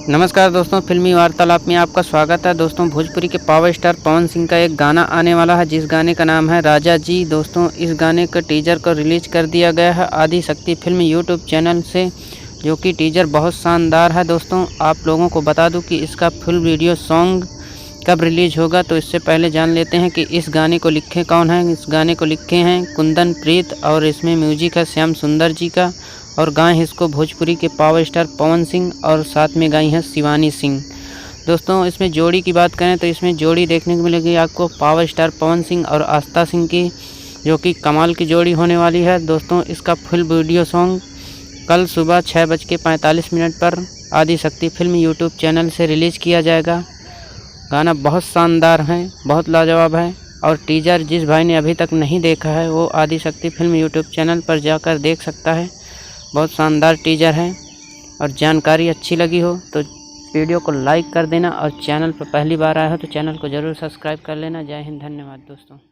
नमस्कार दोस्तों, फिल्मी वार्तालाप में आपका स्वागत है। दोस्तों, भोजपुरी के पावर स्टार पवन सिंह का एक गाना आने वाला है, जिस गाने का नाम है राजा जी। दोस्तों, इस गाने का टीजर को रिलीज कर दिया गया है आदि शक्ति फिल्म यूट्यूब चैनल से, जो कि टीजर बहुत शानदार है। दोस्तों, आप लोगों को बता दूं कि इसका फुल वीडियो सॉन्ग कब रिलीज होगा, तो इससे पहले जान लेते हैं कि इस गाने को लिखे कौन है। इस गाने को लिखे हैं कुंदन प्रीत और इसमें म्यूजिक है श्याम सुंदर जी का, और गाए हैं इसको भोजपुरी के पावर स्टार पवन सिंह, और साथ में गाई हैं शिवानी सिंह। दोस्तों, इसमें जोड़ी की बात करें तो इसमें जोड़ी देखने को मिलेगी आपको पावर स्टार पवन सिंह और आस्था सिंह की, जो कि कमाल की जोड़ी होने वाली है। दोस्तों, इसका फुल वीडियो सॉन्ग कल सुबह 6:45 पर आदि शक्ति फिल्म यूट्यूब चैनल से रिलीज़ किया जाएगा। गाना बहुत शानदार है, बहुत लाजवाब है, और टीजर जिस भाई ने अभी तक नहीं देखा है वो आदि शक्ति फिल्म यूट्यूब चैनल पर जाकर देख सकता है। बहुत शानदार टीजर है, और जानकारी अच्छी लगी हो तो वीडियो को लाइक कर देना, और चैनल पर पहली बार आया हो तो चैनल को ज़रूर सब्सक्राइब कर लेना। जय हिंद, धन्यवाद दोस्तों।